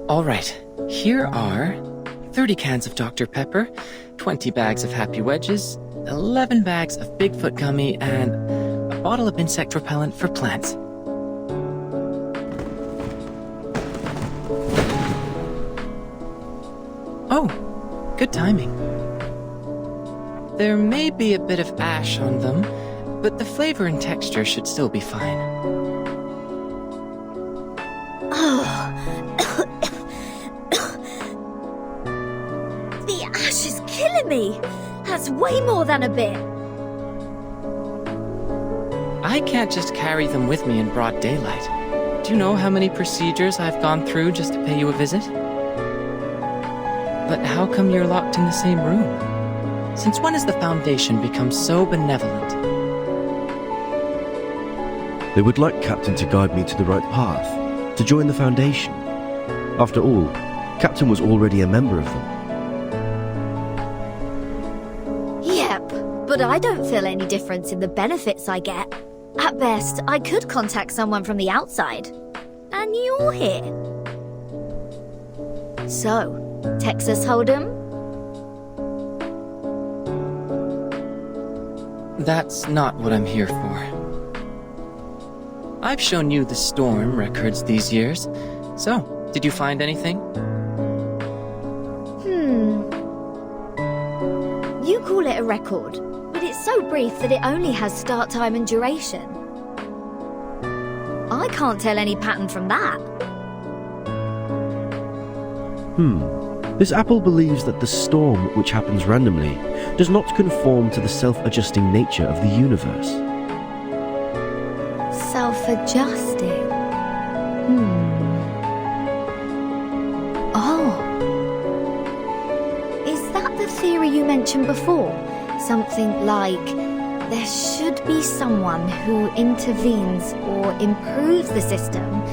All right, here are 30 cans of Dr. Pepper, 20 bags of Happy Wedges, 11 bags of Bigfoot gummy, and a bottle of insect repellent for plants. Oh, good timing. There may be a bit of ash on them, but the flavor and texture should still be fine. The ash is killing me. That's way more than a bit. I can't just carry them with me in broad daylight. Do you know how many procedures I've gone through just to pay you a visit? But how come you're locked in the same room? Since when has the Foundation become so benevolent? They would like Captain to guide me to the right path, to join the Foundation. After all, Captain was already a member of them. Yep, but I don't feel any difference in the benefits I get. At best, I could contact someone from the outside. And you're here. So, Texas Hold'em? That's not what I'm here for. I've shown you the storm records these years. So, did you find anything? You call it a record, but it's so brief that it only has start time and duration. I can't tell any pattern from that. This apple believes that the storm, which happens randomly, does not conform to the self-adjusting nature of the universe. Self-adjusting? Oh. Is that the theory you mentioned before? Something like, there should be someone who intervenes or improves the system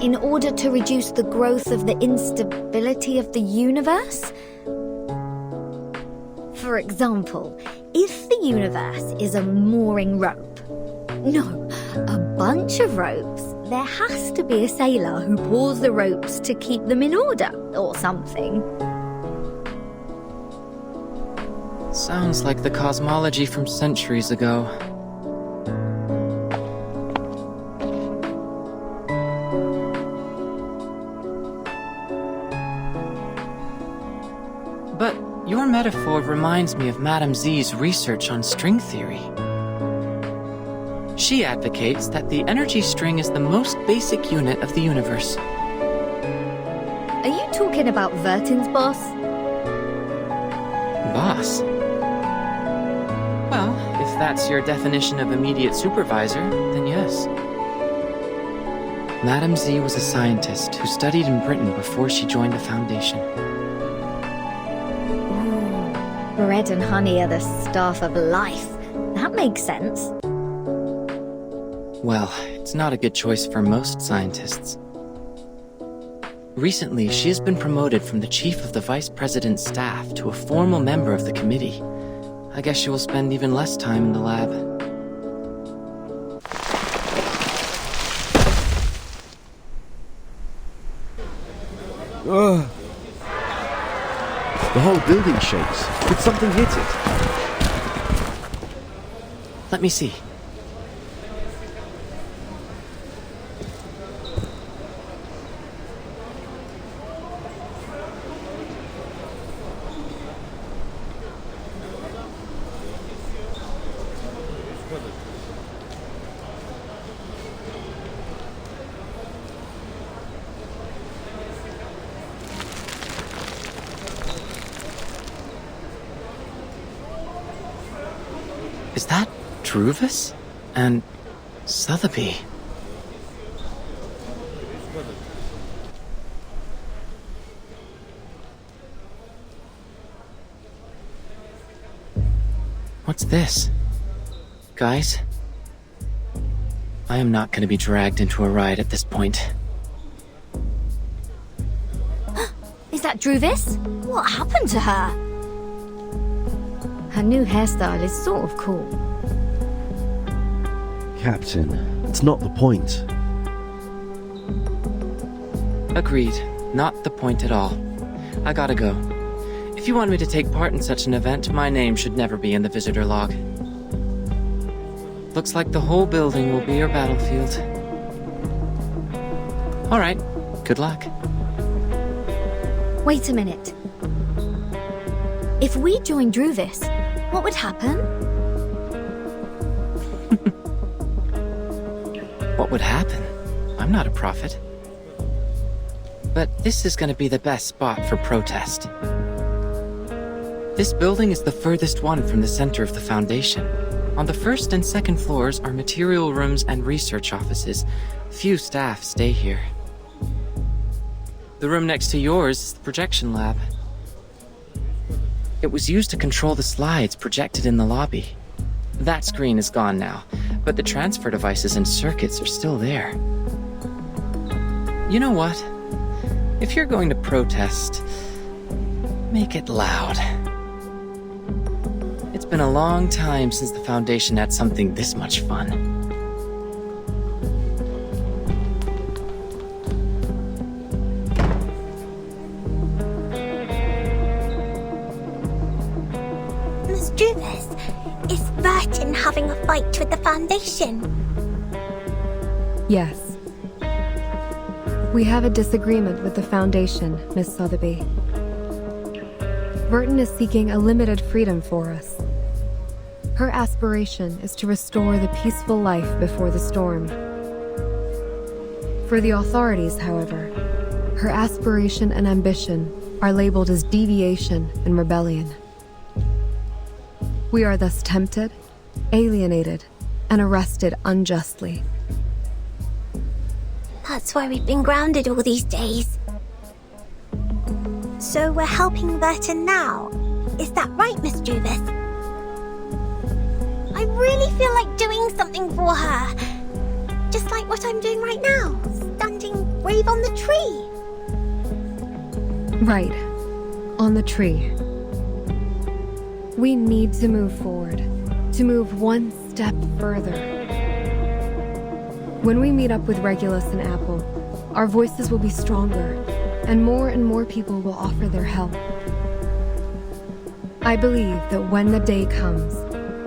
in order to reduce the growth of the instability of the universe? For example, if the universe is a mooring rope, no, a bunch of ropes, there has to be a sailor who pulls the ropes to keep them in order, or something. Sounds like the cosmology from centuries ago. But your metaphor reminds me of Madame Z's research on string theory. She advocates that the energy string is the most basic unit of the universe. Are you talking about Vertin's boss? Boss? Well, if that's your definition of immediate supervisor, then yes. Madame Z was a scientist who studied in Britain before she joined the Foundation. Bread and honey are the staff of life. That makes sense. Well, it's not a good choice for most scientists. Recently, she has been promoted from the chief of the vice president's staff to a formal member of the committee. I guess she will spend even less time in the lab. Ugh. The whole building shakes. Did something hit it? Let me see. Is that Reveese and Sotheby? What's this? Guys? I am not going to be dragged into a ride at this point. Is that Reveese? What happened to her? Her new hairstyle is sort of cool. Captain, it's not the point. Agreed. Not the point at all. I gotta go. If you want me to take part in such an event, my name should never be in the visitor log. Looks like the whole building will be your battlefield. Alright, good luck. Wait a minute. If we joined Reveese, what would happen? What would happen? I'm not a prophet. But this is gonna be the best spot for protest. This building is the furthest one from the center of the Foundation. On the first and second floors are material rooms and research offices. Few staff stay here. The room next to yours is the projection lab. It was used to control the slides projected in the lobby. That screen is gone now, but the transfer devices and circuits are still there. You know what? If you're going to protest, make it loud. It's been a long time since the Foundation had something this much fun. Miss Reveese, is Burton having a fight with the Foundation? Yes. We have a disagreement with the Foundation, Miss Sotheby. Burton is seeking a limited freedom for us. Her aspiration is to restore the peaceful life before the storm. For the authorities, however, her aspiration and ambition are labeled as deviation and rebellion. We are thus tempted, alienated, and arrested unjustly. That's why we've been grounded all these days. So we're helping Burton now. Is that right, Miss Reveese? I really feel like doing something for her. Just like what I'm doing right now, standing brave on the tree. Right. On the tree. We need to move forward. To move one step further. When we meet up with Regulus and Apple, our voices will be stronger, and more people will offer their help. I believe that when the day comes,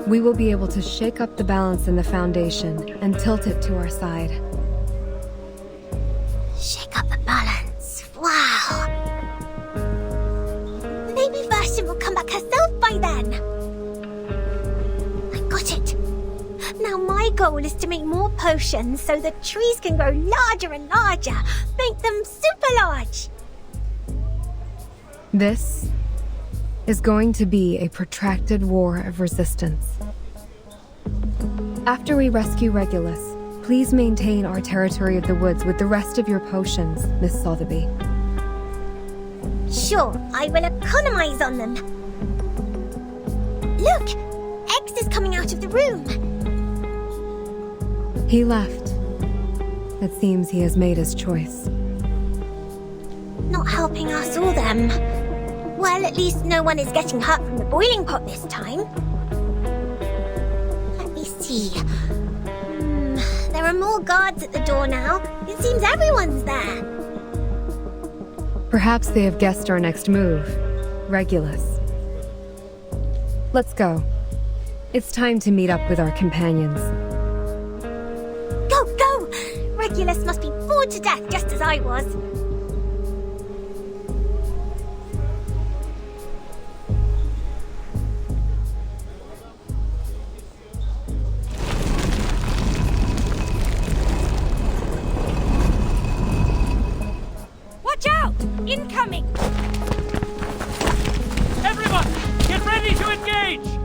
we will be able to shake up the balance in the Foundation and tilt it to our side. Shake up the balance. Wow. Maybe Burton will come back herself by then. I got it. Now my goal is to make more potions so the trees can grow larger and larger. Make them super large. This is going to be a protracted war of resistance. After we rescue Regulus, please maintain our territory of the woods with the rest of your potions, Miss Sotheby. Sure, I will economize on them. Look! X is coming out of the room. He left. It seems he has made his choice. Not helping us or them. Well, at least no one is getting hurt from the boiling pot this time. Let me see. There are more guards at the door now. It seems everyone's there. Perhaps they have guessed our next move. Regulus. Let's go. It's time to meet up with our companions. Go, go! Regulus must be bored to death just as I was. Watch out! Incoming! Everyone, get ready to engage!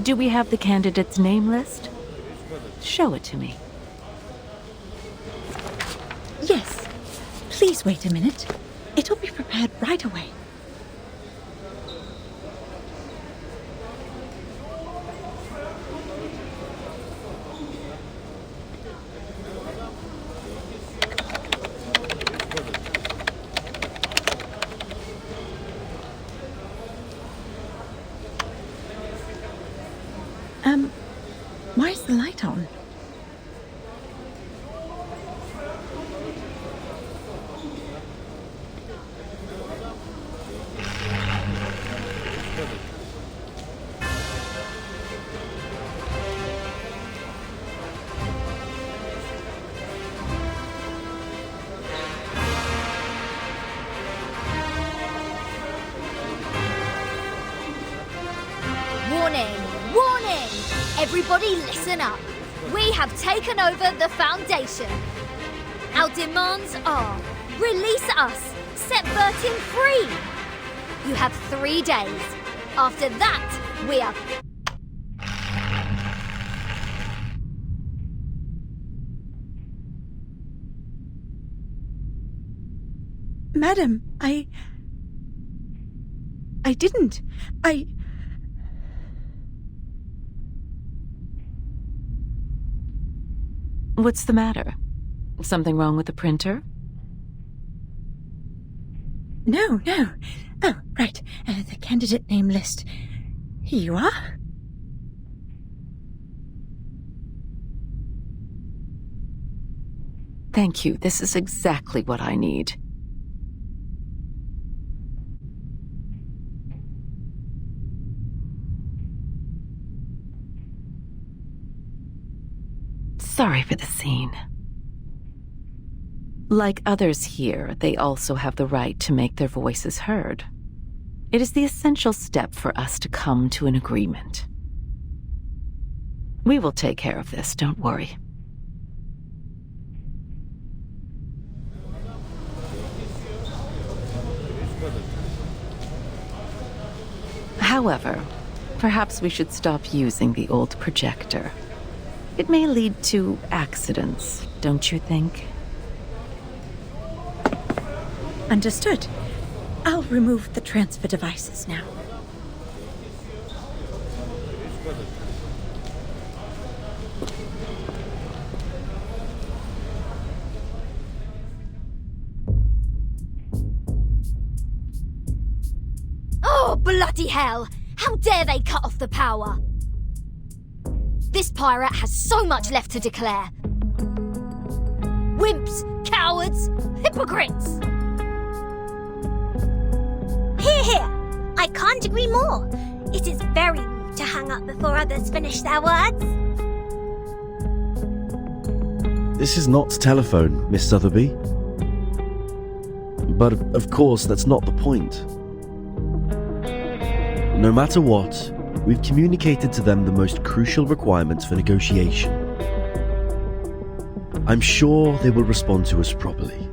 Do we have the candidate's name list? show it to me. Yes. Please wait a minute. It'll be prepared right away. Why is the light on? Warning! Warning! Everybody listen up. We have taken over the Foundation. Our demands are: release us, set Bertin free. You have 3 days. After that, we are... Madam, I didn't. What's the matter? Something wrong with the printer? No. Oh, right. The candidate name list. Here you are. Thank you. This is exactly what I need. Sorry for the scene. Like others here, they also have the right to make their voices heard. It is the essential step for us to come to an agreement. We will take care of this, don't worry. However, perhaps we should stop using the old projector. It may lead to accidents, don't you think? Understood. I'll remove the transfer devices now. Oh, bloody hell! How dare they cut off the power? This pirate has so much left to declare. Wimps, cowards, hypocrites! Here! I can't agree more. It is very rude to hang up before others finish their words. This is not telephone, Miss Sotheby. But of course, that's not the point. No matter what, we've communicated to them the most crucial requirements for negotiation. I'm sure they will respond to us properly.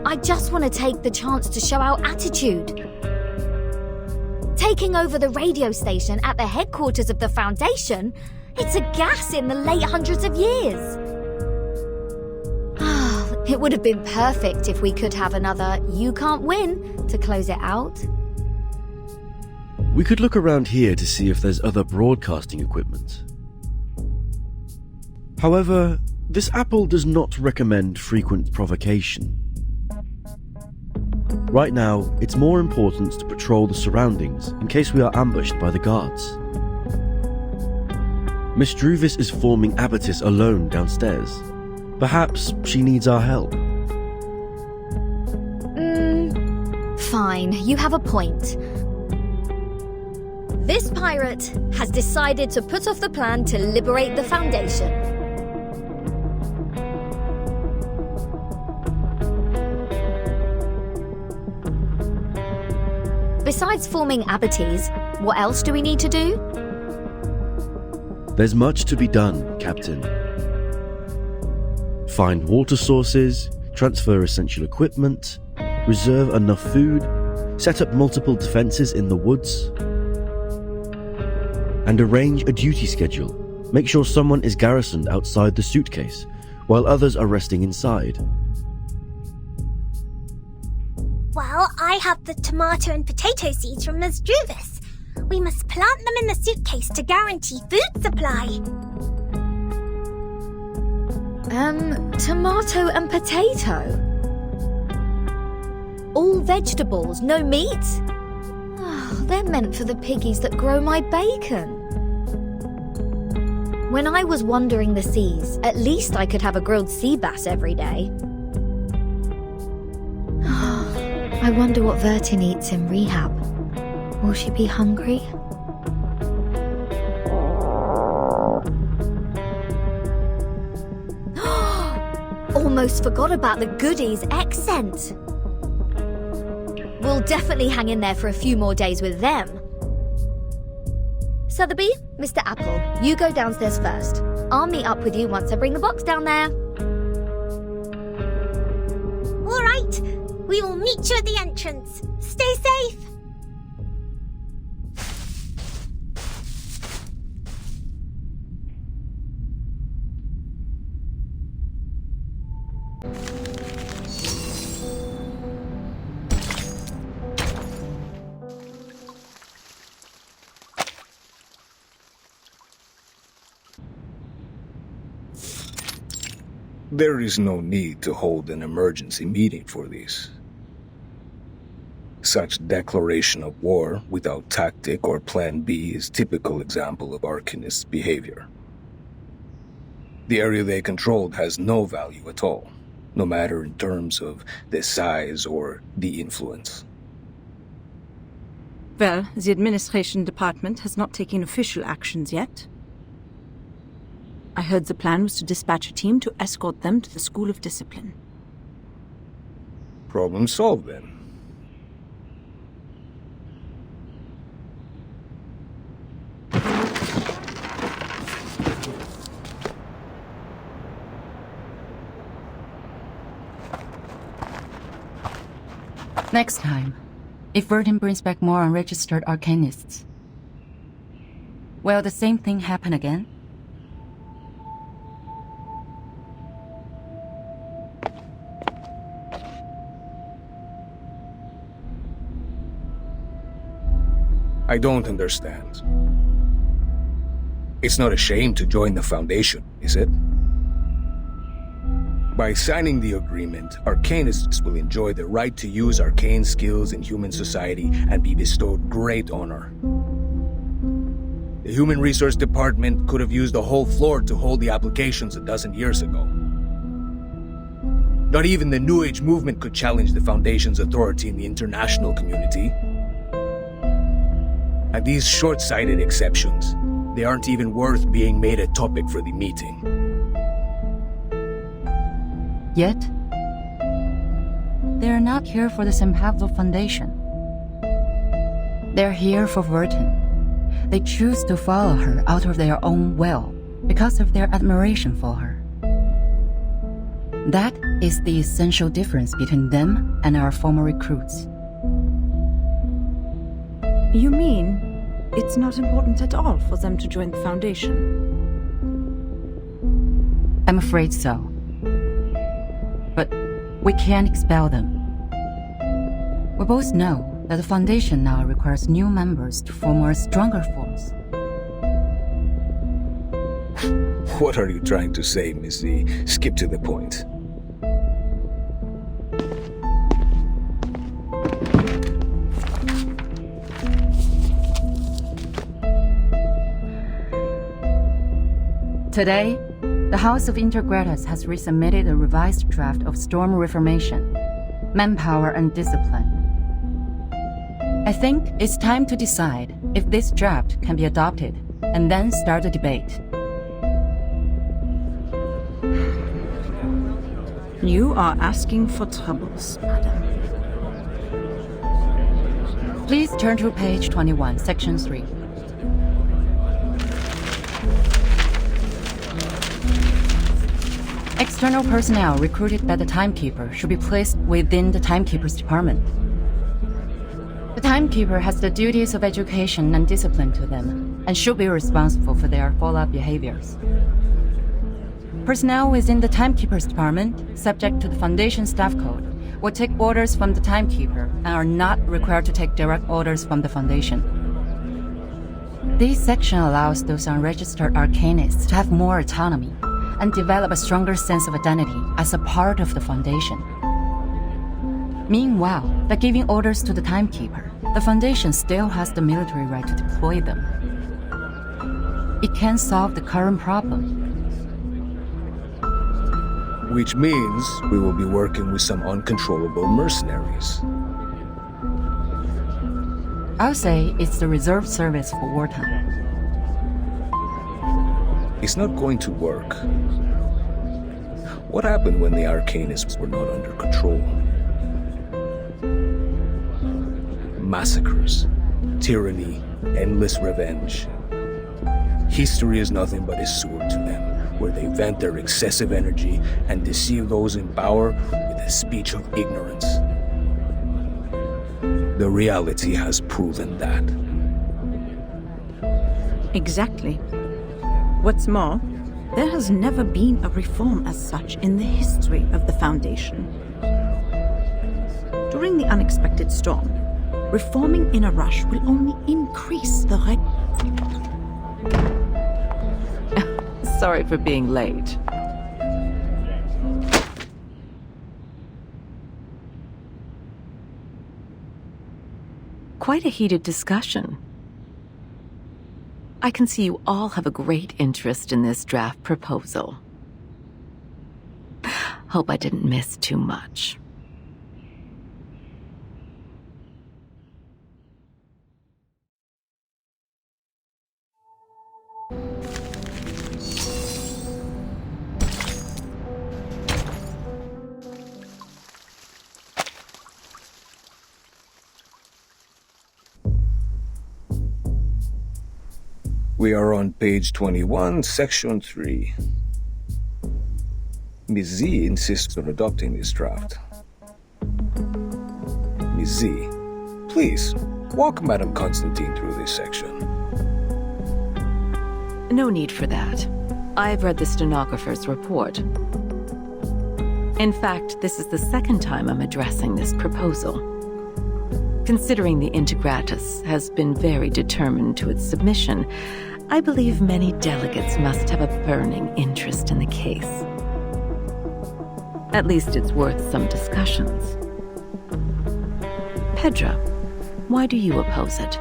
I just want to take the chance to show our attitude. Taking over the radio station at the headquarters of the Foundation, it's a gas in the late hundreds of years. It would have been perfect if we could have another "you can't win" to close it out. We could look around here to see if there's other broadcasting equipment. However, this apple does not recommend frequent provocation. Right now, it's more important to patrol the surroundings in case we are ambushed by the guards. Miss Reveese is forming Abatis alone downstairs. Perhaps she needs our help. Fine, you have a point. This pirate has decided to put off the plan to liberate the Foundation. Besides forming Abatis, what else do we need to do? There's much to be done, Captain. Find water sources, transfer essential equipment, reserve enough food, set up multiple defenses in the woods. and arrange a duty schedule. Make sure someone is garrisoned outside the suitcase, while others are resting inside. Well, I have the tomato and potato seeds from Ms. Reveese. We must plant them in the suitcase to guarantee food supply. Tomato and potato? All vegetables, no meat? Oh, they're meant for the piggies that grow my bacon. When I was wandering the seas, at least I could have a grilled sea bass every day. I wonder what Vertin eats in rehab. Will she be hungry? Almost forgot about the goodies, Accent. We'll definitely hang in there for a few more days with them. Sotheby, Mr. Apple, you go downstairs first. I'll meet up with you once I bring the box down there. All right, we will meet you at the entrance. Stay safe. There is no need to hold an emergency meeting for this. Such declaration of war without tactic or plan B is typical example of Arcanist behavior. The area they controlled has no value at all, no matter in terms of the size or the influence. Well, the administration department has not taken official actions yet. I heard the plan was to dispatch a team to escort them to the School of Discipline. Problem solved then. Next time, if Vertin brings back more unregistered Arcanists, will the same thing happen again? I don't understand. It's not a shame to join the Foundation, is it? By signing the agreement, Arcanists will enjoy the right to use arcane skills in human society and be bestowed great honor. The Human Resource Department could have used the whole floor to hold the applications a dozen years ago. Not even the New Age movement could challenge the Foundation's authority in the international community. And these short-sighted exceptions, they aren't even worth being made a topic for the meeting. Yet, they're not here for the San Pablo Foundation. They're here for Vertin. They choose to follow her out of their own will because of their admiration for her. That is the essential difference between them and our former recruits. You mean it's not important at all for them to join the Foundation? I'm afraid so. But we can't expel them. We both know that the Foundation now requires new members to form a stronger force. What are you trying to say, Missy? Skip to the point. Today, the House of Intergratus has resubmitted a revised draft of Storm Reformation, Manpower and Discipline. I think it's time to decide if this draft can be adopted and then start a debate. You are asking for troubles, madam. Please turn to page 21, section 3. External personnel recruited by the Timekeeper should be placed within the Timekeeper's department. The Timekeeper has the duties of education and discipline to them. and should be responsible for their follow-up behaviors. Personnel within the Timekeeper's department, subject to the Foundation staff code, will take orders from the Timekeeper and are not required to take direct orders from the Foundation. This section allows those unregistered arcanists to have more autonomy and develop a stronger sense of identity as a part of the Foundation. Meanwhile, by giving orders to the Timekeeper, the Foundation still has the military right to deploy them. It can solve the current problem. Which means we will be working with some uncontrollable mercenaries. I'll say it's the reserve service for wartime. It's not going to work. What happened when the Arcanists were not under control? Massacres, tyranny, endless revenge. History is nothing but a sword to them, where they vent their excessive energy and deceive those in power with a speech of ignorance. The reality has proven that. Exactly. What's more, there has never been a reform as such in the history of the Foundation. During the unexpected storm, reforming in a rush will only increase the Sorry for being late. Quite a heated discussion. I can see you all have a great interest in this draft proposal. Hope I didn't miss too much. We are on page 21, section 3. Ms. Z insists on adopting this draft. Ms. Z, please, walk Madame Constantine through this section. No need for that. I've read the stenographer's report. In fact, this is the second time I'm addressing this proposal. Considering the Integratus has been very determined to its submission, I believe many delegates must have a burning interest in the case. At least it's worth some discussions. Pedra, why do you oppose it?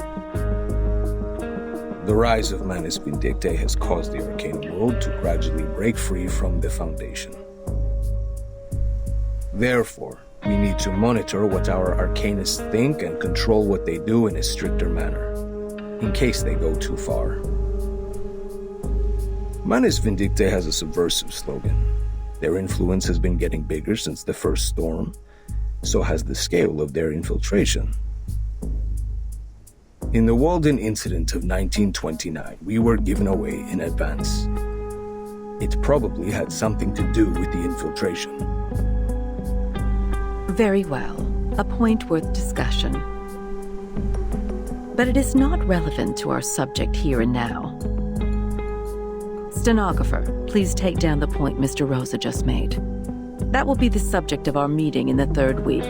The rise of Manus Vindictae has caused the arcane world to gradually break free from the Foundation. Therefore, we need to monitor what our arcanists think and control what they do in a stricter manner, in case they go too far. Manus Vindictae has a subversive slogan. Their influence has been getting bigger since the first storm, so has the scale of their infiltration. In the Walden incident of 1929, we were given away in advance. It probably had something to do with the infiltration. Very well. A point worth discussion. But it is not relevant to our subject here and now. Stenographer, please take down the point Mr. Rosa just made. That will be the subject of our meeting in the 3rd week.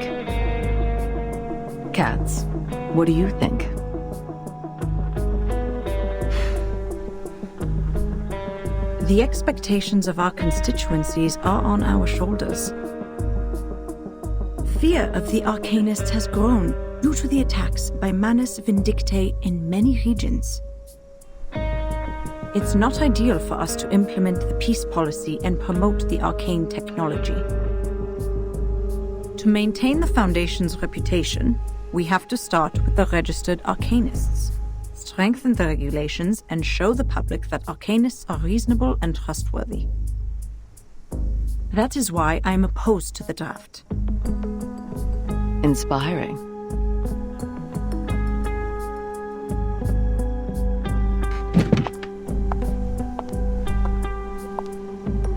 Katz, what do you think? The expectations of our constituencies are on our shoulders. Fear of the Arcanists has grown due to the attacks by Manus Vindictae in many regions. It's not ideal for us to implement the peace policy and promote the arcane technology. To maintain the Foundation's reputation, we have to start with the registered Arcanists, strengthen the regulations, and show the public that Arcanists are reasonable and trustworthy. That is why I am opposed to the draft. Inspiring.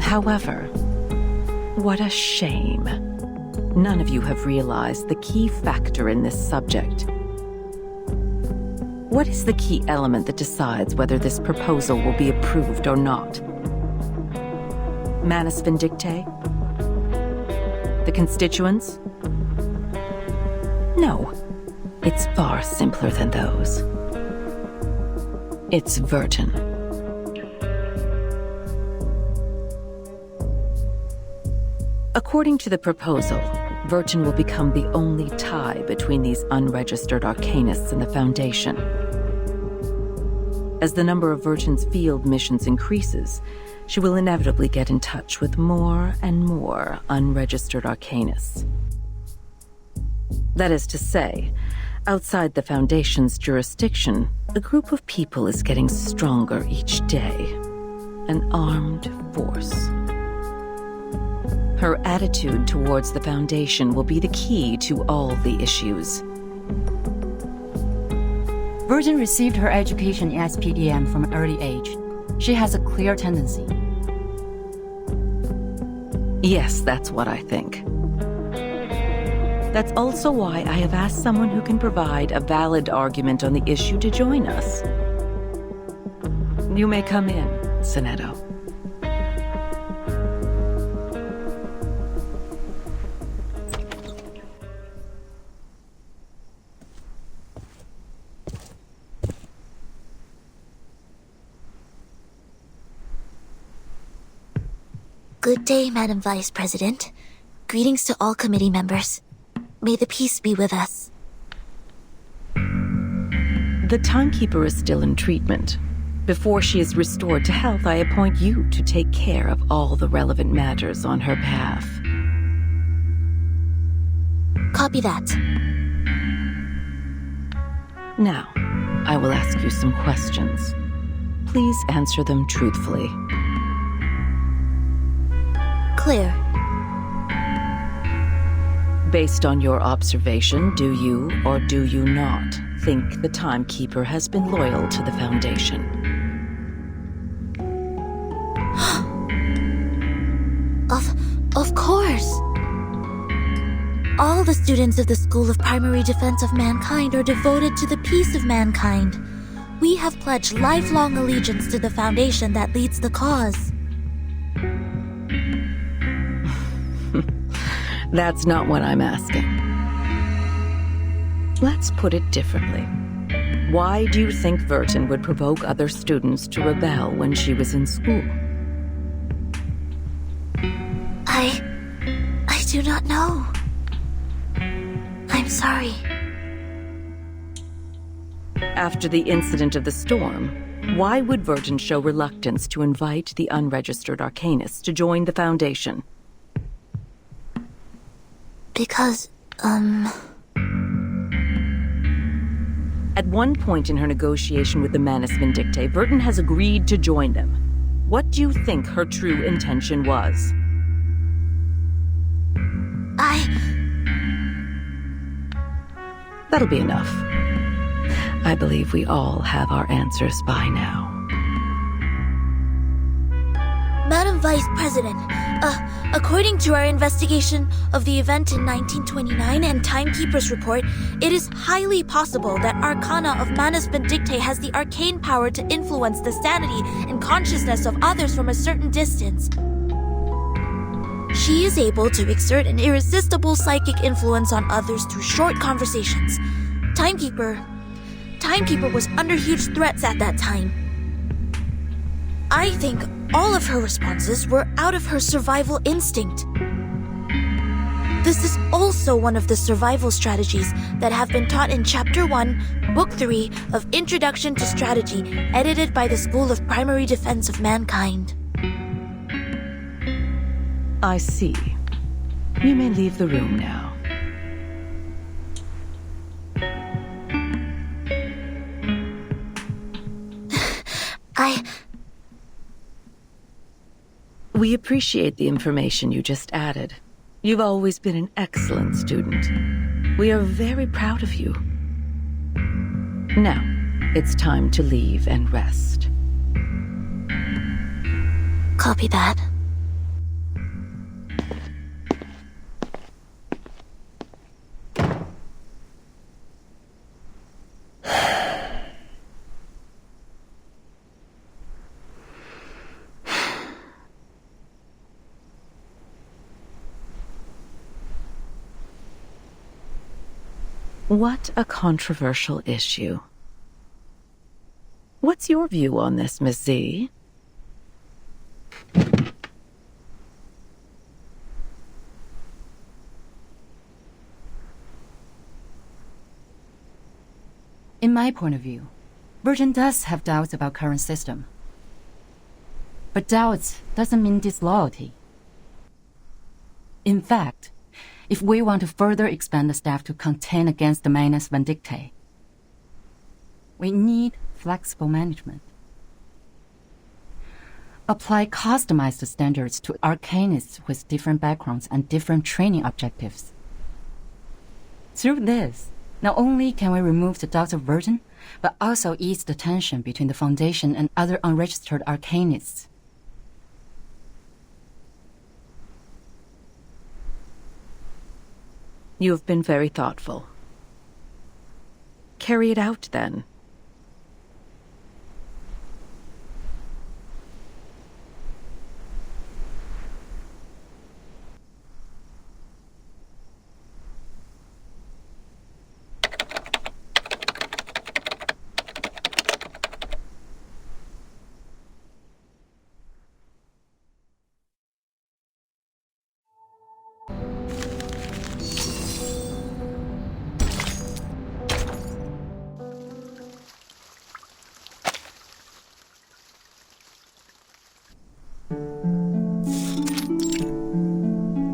However, what a shame. None of you have realized the key factor in this subject. What is the key element that decides whether this proposal will be approved or not? Manus Vindictae? The constituents? No, it's far simpler than those. It's Vertin. According to the proposal, Vertin will become the only tie between these unregistered arcanists and the Foundation. As the number of Vertin's field missions increases, she will inevitably get in touch with more and more unregistered arcanists. That is to say, outside the Foundation's jurisdiction, a group of people is getting stronger each day. An armed force. Her attitude towards the Foundation will be the key to all the issues. Vertin received her education in SPDM from an early age. She has a clear tendency. Yes, that's what I think. That's also why I have asked someone who can provide a valid argument on the issue to join us. You may come in, Sonetto. Good day, Madam Vice President. Greetings to all committee members. May the peace be with us. The timekeeper is still in treatment. Before she is restored to health, I appoint you to take care of all the relevant matters on her behalf. Copy that. Now, I will ask you some questions. Please answer them truthfully. Clear. Based on your observation, do you or do you not think the timekeeper has been loyal to the Foundation? Of course. All the students of the School of Primary Defense of Mankind are devoted to the peace of mankind. We have pledged lifelong allegiance to the Foundation that leads the cause. That's not what I'm asking. Let's put it differently. Why do you think Vertin would provoke other students to rebel when she was in school? I do not know. I'm sorry. After the incident of the storm, why would Vertin show reluctance to invite the unregistered arcanists to join the Foundation? Because, At one point in her negotiation with the Manus Vindictae, Vertin has agreed to join them. What do you think her true intention was? That'll be enough. I believe we all have our answers by now. Madam Vice President, according to our investigation of the event in 1929 and Timekeeper's report, it is highly possible that Arcana of Manus Vindictae has the arcane power to influence the sanity and consciousness of others from a certain distance. She is able to exert an irresistible psychic influence on others through short conversations. Timekeeper was under huge threats at that time. I think all of her responses were out of her survival instinct. This is also one of the survival strategies that have been taught in Chapter 1, Book 3 of Introduction to Strategy, edited by the School of Primary Defense of Mankind. I see. You may leave the room now. We appreciate the information you just added. You've always been an excellent student. We are very proud of you. Now, it's time to leave and rest. Copy that. What a controversial issue. What's your view on this, Miss Z? In my point of view, Virgin does have doubts about current system. But doubts doesn't mean disloyalty. In fact, if we want to further expand the staff to contend against the Manus Vindictae, we need flexible management. Apply customized standards to arcanists with different backgrounds and different training objectives. Through this, not only can we remove the doubts of Virgin, but also ease the tension between the Foundation and other unregistered arcanists. You have been very thoughtful. Carry it out, then.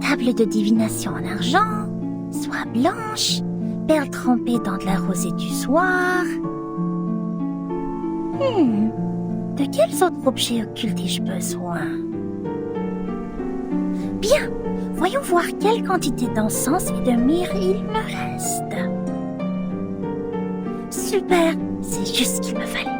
Table de divination en argent, soie blanche, perles trempées dans de la rosée du soir. De quels autres objets occultes ai-je besoin? Bien, voyons voir quelle quantité d'encens et de myrrhe il me reste. Super, c'est juste ce qu'il me fallait.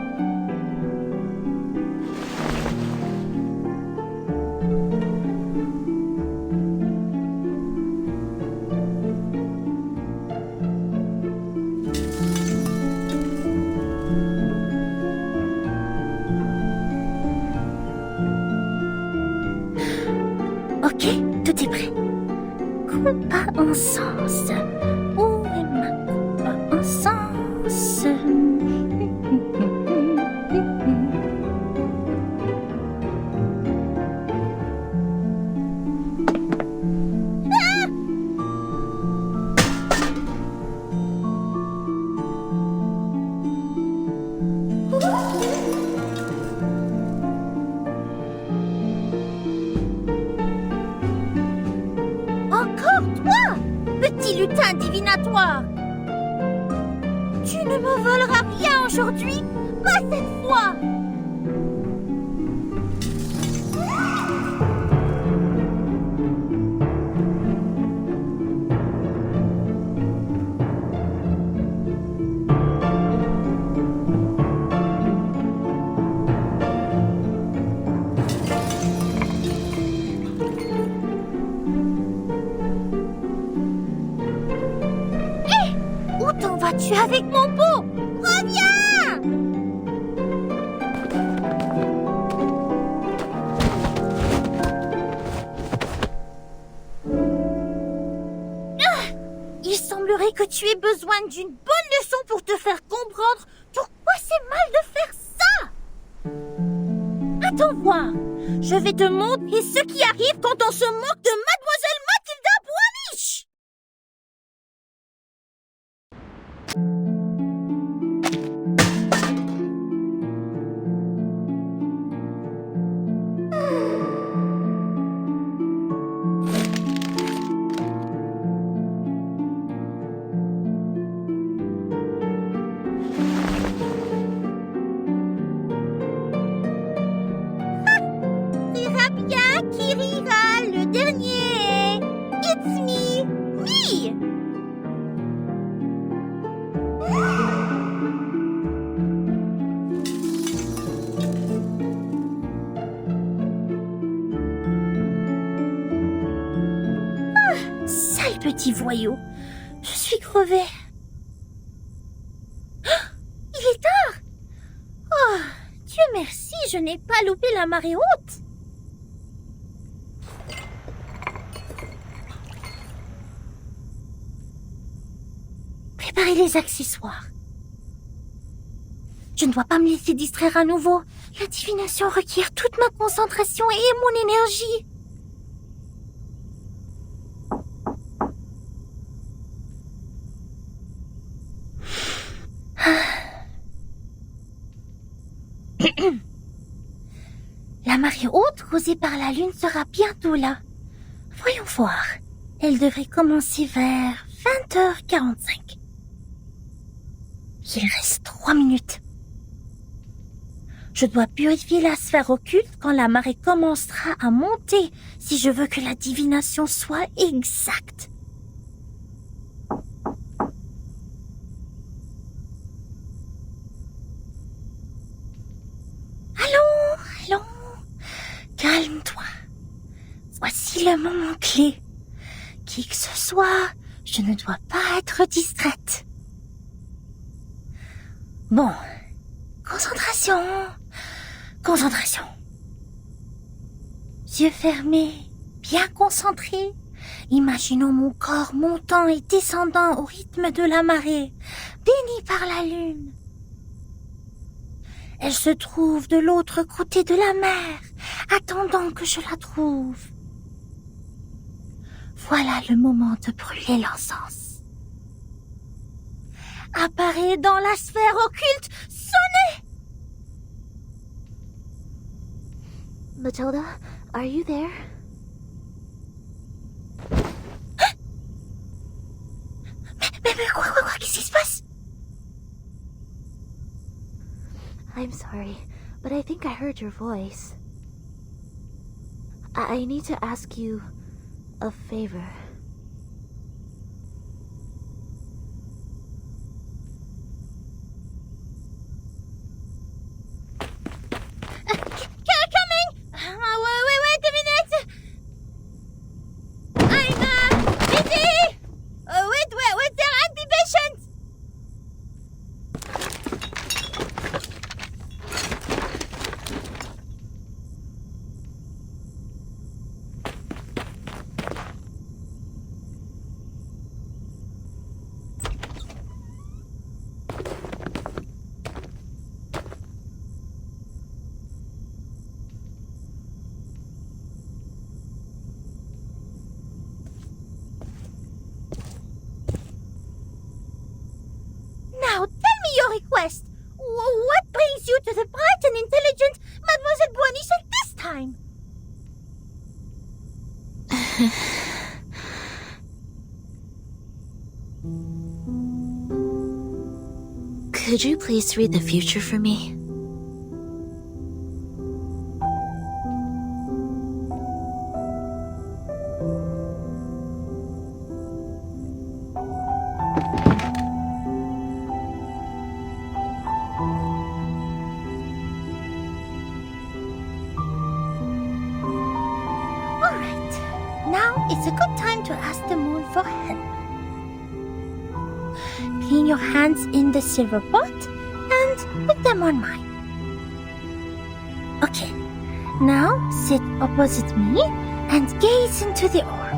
Ok, tout est prêt. Coupe à encens. Où est ma coupe à encens? Lutin divinatoire! Tu ne me voleras rien aujourd'hui, pas cette fois! Tu es avec mon pot! Reviens! Il semblerait que tu aies besoin d'une bonne leçon pour te faire comprendre pourquoi c'est mal de faire ça! Attends voir! Je vais te montrer ce qui arrive quand on se moque de Mademoiselle Mathilda Boisniche! Petit voyou, je suis crevée. Il est tard. Oh, Dieu merci, je n'ai pas loupé la marée haute. préparer les accessoires. Je ne dois pas me laisser distraire à nouveau. La divination requiert toute ma concentration et mon énergie. La marée haute causée par la lune sera bientôt là. Voyons voir. Elle devrait commencer vers 20h45. Il reste 3 minutes. Je dois purifier la sphère occulte quand la marée commencera à monter si je veux que la divination soit exacte. Allons. Calme-toi. Voici le moment clé. Qui que ce soit, je ne dois pas être distraite. Bon, concentration. Yeux fermés, bien concentrés. Imaginons mon corps montant et descendant au rythme de la marée, béni par la lune. Elle se trouve de l'autre côté de la mer, attendant que je la trouve. Voilà le moment de brûler l'encens. Apparaît dans la sphère occulte, sonnez! Matilda, are you there? Mais quoi, qu'est-ce qui se passe? I'm sorry, but I think I heard your voice. I need to ask you a favor. Coming! Wait a minute! I'm busy! Wait, there are anti-patients! Now, tell me your request. What brings you to the bright and intelligent Mademoiselle Boigny at this time? Could you please read the future for me? It's a good time to ask the moon for help. Clean your hands in the silver pot and put them on mine. Okay, now sit opposite me and gaze into the orb.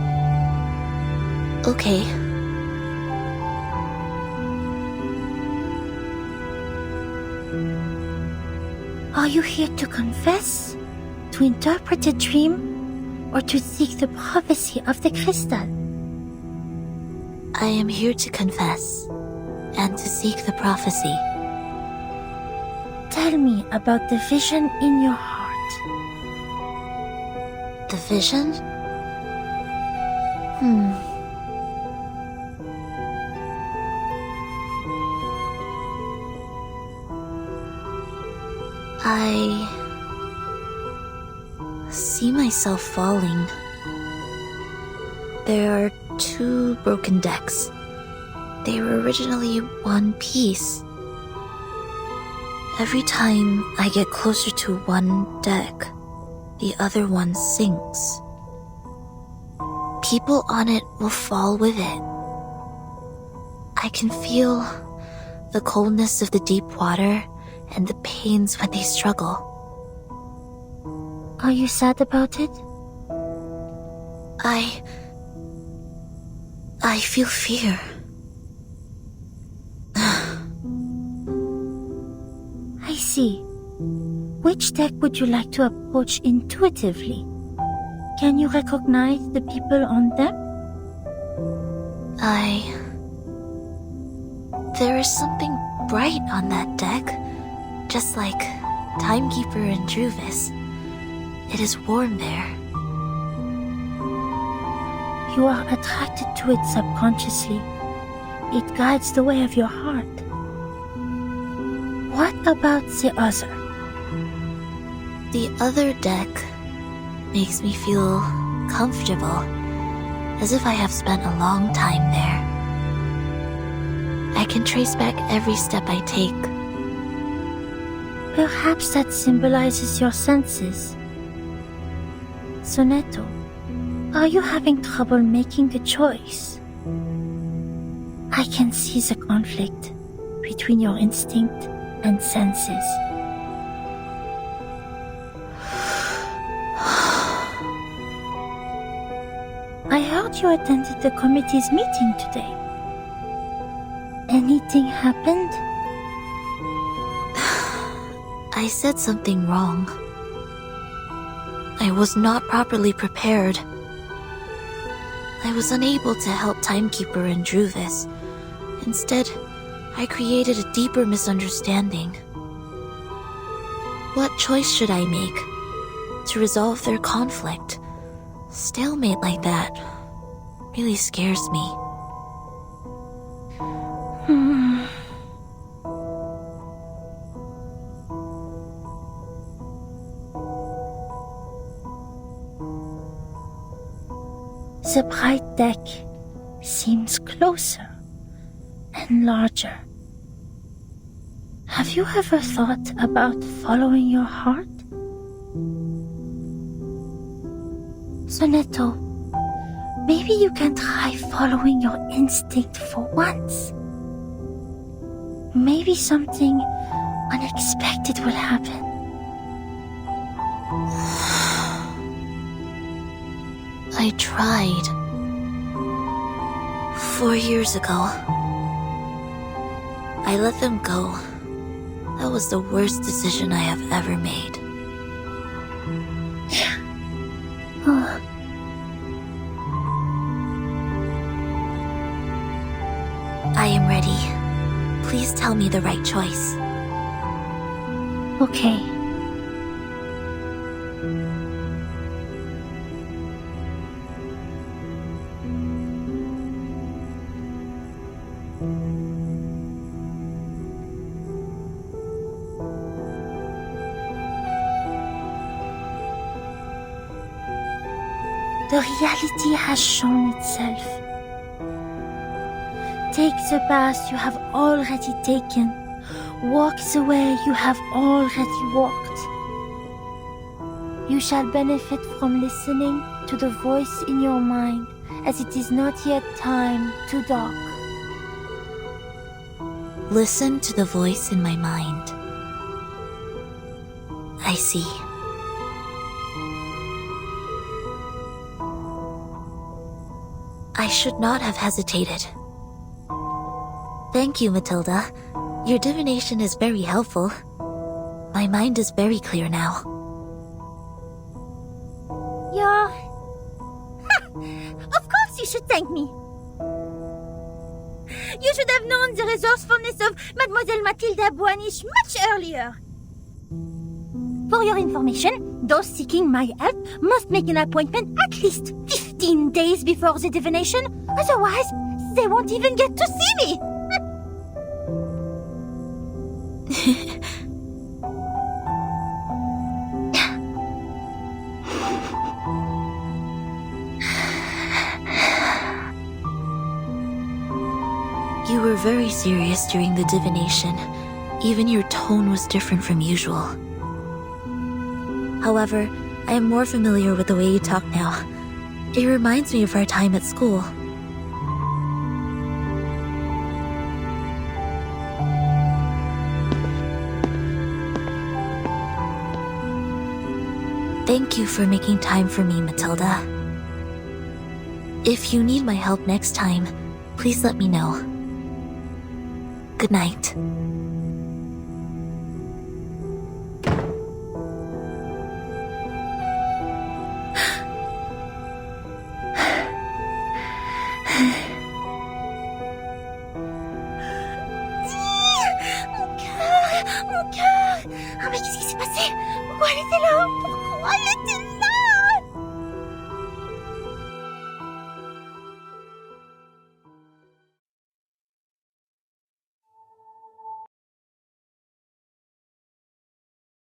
Okay. Are you here to confess, to interpret a dream, or to seek the prophecy of the crystal? I am here to confess and to seek the prophecy. Tell me about the vision in your heart. The vision? I see myself falling. There are 2 broken decks. They were originally one piece. Every time I get closer to one deck, the other one sinks. People on it will fall with it. I can feel the coldness of the deep water and the pains when they struggle. Are you sad about it? I feel fear. see. Which deck would you like to approach intuitively? Can you recognize the people on them? There is something bright on that deck, just like Timekeeper and Reveese. It is warm there. You are attracted to it subconsciously. It guides the way of your heart. What about the other? The other deck makes me feel comfortable, as if I have spent a long time there. I can trace back every step I take. Perhaps that symbolizes your senses. Sonetto, are you having trouble making a choice? I can see the conflict between your instinct and senses. I heard you attended the committee's meeting today. Anything happened? I said something wrong. I was not properly prepared. I was unable to help Timekeeper and Reveese. Instead, I created a deeper misunderstanding. What choice should I make to resolve their conflict? Stalemate like that really scares me. The bright deck seems closer and larger. Have you ever thought about following your heart? Sonetto, maybe you can try following your instinct for once. Maybe something unexpected will happen. I tried. 4 years ago. I let them go. That was the worst decision I have ever made. Oh. I am ready. Please tell me the right choice. Okay. The reality has shown itself. Take the path you have already taken. Walk the way you have already walked. You shall benefit from listening to the voice in your mind, as it is not yet time to dark. Listen to the voice in my mind. I see. I should not have hesitated. Thank you, Matilda. Your divination is very helpful. My mind is very clear now. Of course you should thank me. You should have known the resourcefulness of Mademoiselle Mathilda Boanish much earlier. For your information, those seeking my help must make an appointment at least 15 days before the divination. Otherwise, they won't even get to see me. You were very serious during the divination. Even your tone was different from usual. However, I am more familiar with the way you talk now. It reminds me of our time at school. Thank you for making time for me, Matilda. If you need my help next time, please let me know. Good night. Pourquoi il était là? Pourquoi il était là?